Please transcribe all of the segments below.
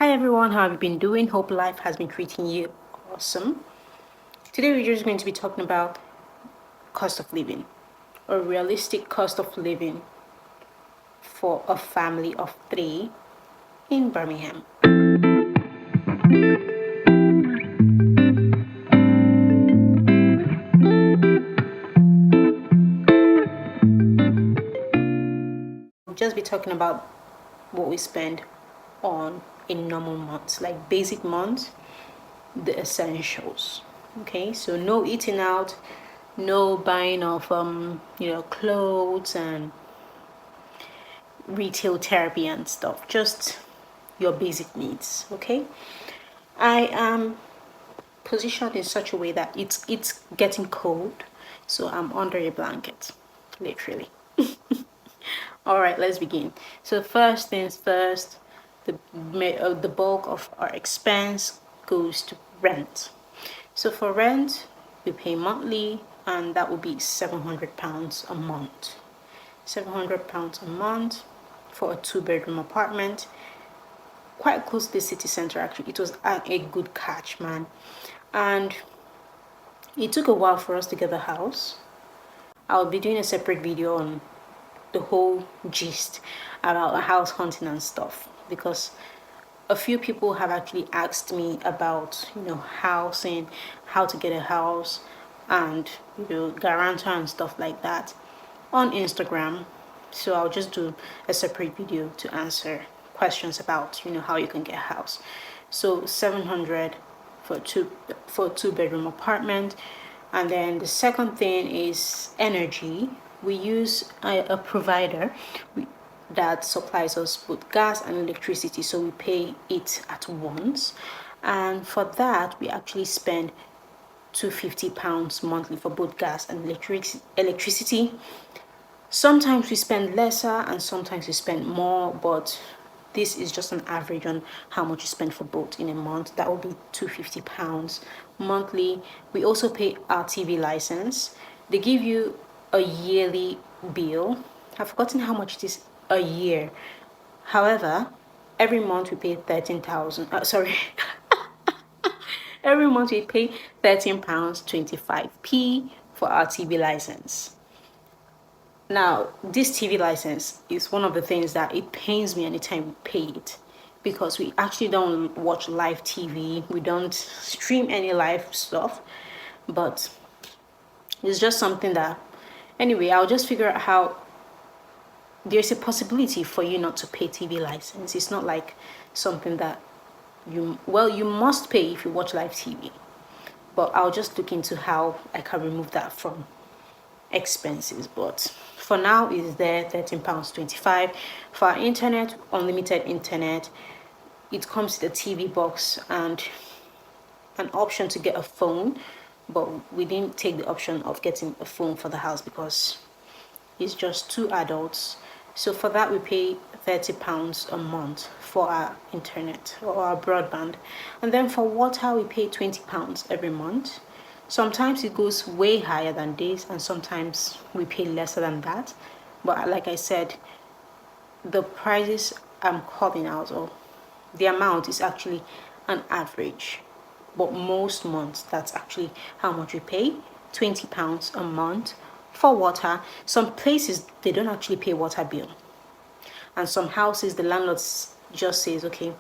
Hi everyone, how have you been doing? Hope life has been treating you awesome. Today we're just going to be talking about cost of living, a realistic cost of living for a family of 3 in Birmingham. We'll just be talking about what we spend on a normal month, like basic months, the essentials. Okay, so no eating out, no buying of clothes and retail therapy and stuff, just your basic needs. Okay, I am positioned in such a way that it's getting cold, so I'm under a blanket, literally. All right, let's begin. So first things first, the bulk of our expense goes to rent. So for rent, we pay monthly, and that would be £700 a month. £700 a month for a 2-bedroom apartment, quite close to the city center. Actually, it was a good catch, man. And it took a while for us to get the house. I'll be doing a separate video on the whole gist about house hunting and stuff, because a few people have actually asked me about housing, how to get a house, and guarantor and stuff like that on Instagram. So I'll just do a separate video to answer questions about how you can get a house. So 700 for a 2-bedroom apartment. And then the second thing is energy. We use a provider that supplies us both gas and electricity, so we pay it at once. And for that, we actually spend £250 monthly for both gas and electricity. Sometimes we spend lesser and sometimes we spend more, but this is just an average on how much you spend for both in a month. That would be £250 monthly. We also pay our TV license. They give you a yearly bill. I've forgotten how much it is a year. However, every month we pay 13,000. Every month we pay £13.25 for our TV license. Now, this TV license is one of the things that it pains me anytime we pay it, because we actually don't watch live TV. We don't stream any live stuff, but it's just something that, anyway, I'll just figure out how. There's a possibility for you not to pay TV license. It's not like something that you must pay if you watch live TV, but I'll just look into how I can remove that from expenses. But for now, it's there, £13.25 for our internet, unlimited internet. It comes with a TV box and an option to get a phone, but we didn't take the option of getting a phone for the house because it's just 2 adults. So for that, we pay £30 a month for our internet or our broadband. And then for water, we pay £20 every month. Sometimes it goes way higher than this, and sometimes we pay lesser than that. But like I said, the prices I'm calling out, or the amount, is actually an average. But most months, that's actually how much we pay, £20 a month for water. Some places, they don't actually pay water bill. And some houses, the landlord just says, okay,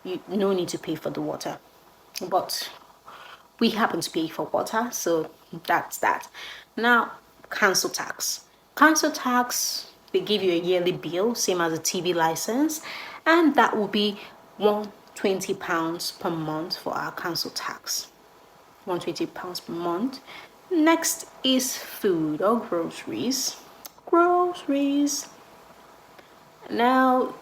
you no need to pay for the water. But we happen to pay for water, so that's that. Now, council tax. Council tax, they give you a yearly bill, same as a TV license, and that will be £120 per month for our council tax. £120 per month. Next is food or groceries. Groceries. Now,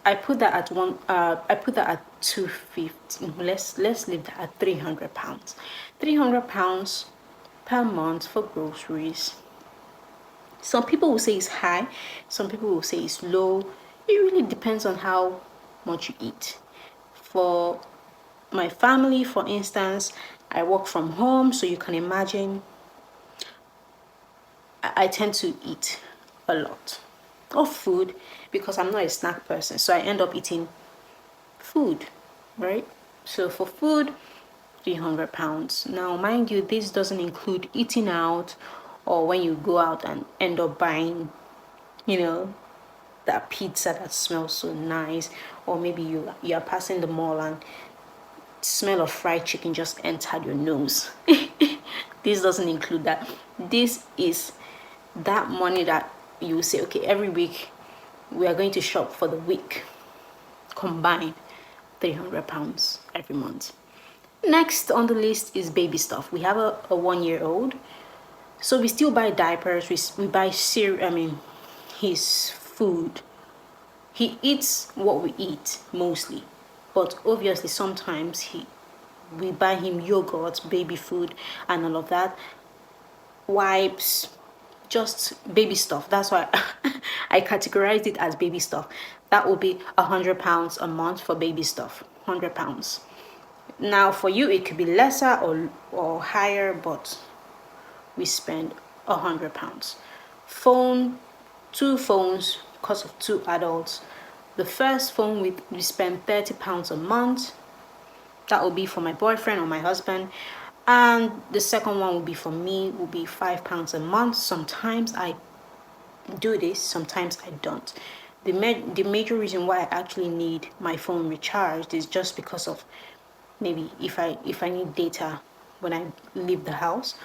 I put that at 250. Let's leave that at £300. £300 per month for groceries. Some people will say it's high, some people will say it's low. It really depends on how much you eat. For my family, for instance, I work from home, so you can imagine I tend to eat a lot of food because I'm not a snack person. So I end up eating food, right? So for food, £300. Now, mind you, this doesn't include eating out or when you go out and end up buying, you know, that pizza that smells so nice, or maybe you are passing the mall and smell of fried chicken just entered your nose. This doesn't include that. This is that money that you say, okay, every week we are going to shop for the week, combined £300 every month. Next on the list is baby stuff. We have a 1 year old, so we still buy diapers, we buy cereal, his food. He eats what we eat mostly, but obviously sometimes we buy him yogurt, baby food, and all of that, wipes, just baby stuff. That's why I categorized it as baby stuff. That will be £100 a month for baby stuff. £100. Now for you, it could be lesser or higher, but we spend £100. Phone, 2 phones, because of 2 adults. The first phone we spend £30 a month. That will be for my boyfriend or my husband. And the second one will be for me, will be £5 a month. Sometimes I do this, sometimes I don't. The major reason why I actually need my phone recharged is just because of maybe if I need data when I leave the house,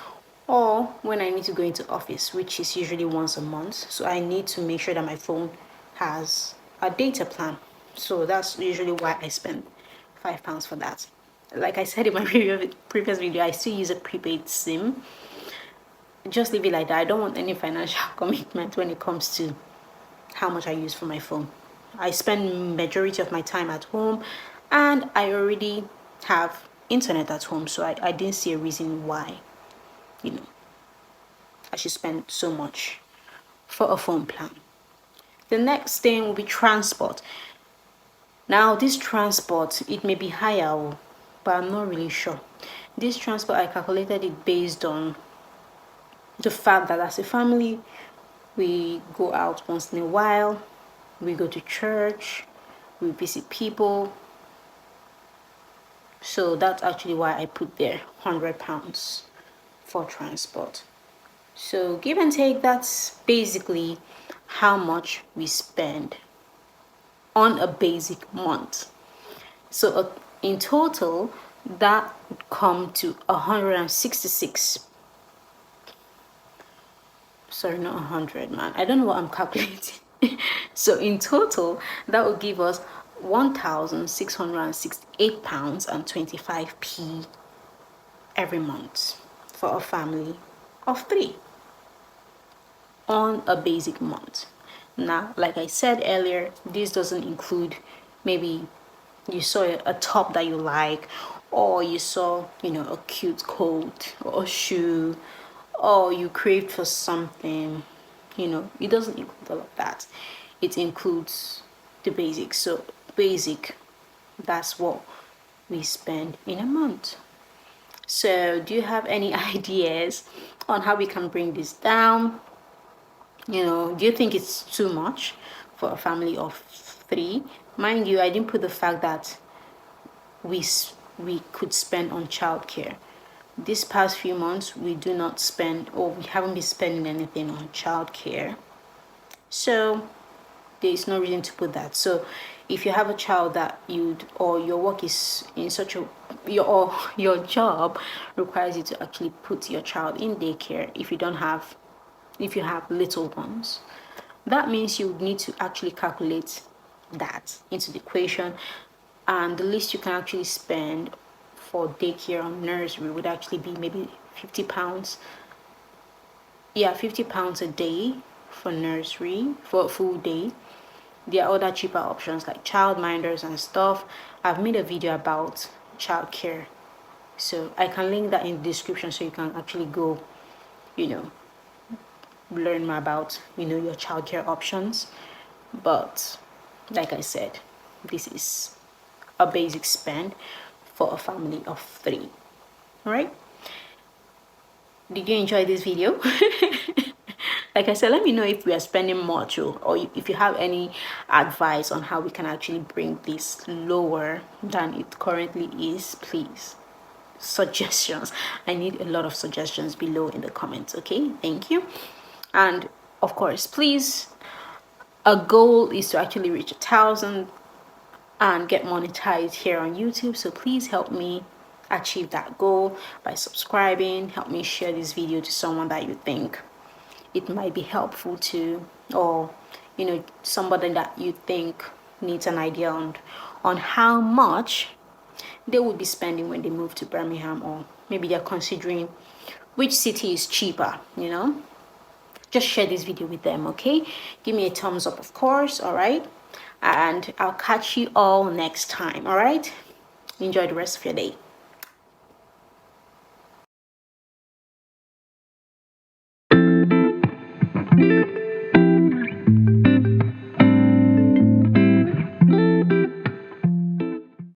or when I need to go into office, which is usually once a month. So I need to make sure that my phone has a data plan. So that's usually why I spend £5 for that. Like I said in my previous video, I still use a prepaid SIM. Just leave it like that. I don't want any financial commitment when it comes to how much I use for my phone. I spend majority of my time at home, and I already have internet at home, so I didn't see a reason why, I should spend so much for a phone plan. The next thing will be transport. Now, this transport, it may be higher, but I'm not really sure. This transport, I calculated it based on the fact that as a family, we go out once in a while, we go to church, we visit people. So that's actually why I put there £100 for transport. So give and take, that's basically how much we spend on a basic month. So in total, that would come to 166. Sorry, not 100, man. I don't know what I'm calculating. So in total, that would give us £1,668.25 every month for a family of 3 on a basic month. Now, like I said earlier, this doesn't include maybe you saw a top that you like, or you saw, a cute coat or a shoe, or you craved for something. It doesn't include all of that. It includes the basics. So basic, that's what we spend in a month. So do you have any ideas on how we can bring this down? Do you think it's too much for a family of 3? Mind you, I didn't put the fact that we could spend on childcare. This past few months, we do not spend, or we haven't been spending anything on childcare. So there is no reason to put that. So if you have a child that or your work is in such a, your job requires you to actually put your child in daycare, if you have little ones, that means you would need to actually calculate that into the equation, and the least you can actually spend for daycare or nursery would actually be maybe £50. Yeah, £50 a day for nursery for a full day. There are other cheaper options like childminders and stuff. I've made a video about childcare, so I can link that in the description so you can actually go, learn more about, your childcare options. But like I said, this is a basic spend for a family of 3. All right? Did you enjoy this video? Like I said, let me know if we are spending much, or if you have any advice on how we can actually bring this lower than it currently is. Please, suggestions. I need a lot of suggestions below in the comments. Okay, thank you. And of course, please, a goal is to actually reach 1,000 and get monetized here on YouTube. So please help me achieve that goal by subscribing. Help me share this video to someone that you think it might be helpful to, or somebody that you think needs an idea on how much they would be spending when they move to Birmingham, or maybe they're considering which city is cheaper. Just share this video with them. Okay, give me a thumbs up, of course. All right, and I'll catch you all next time. All right, enjoy the rest of your day.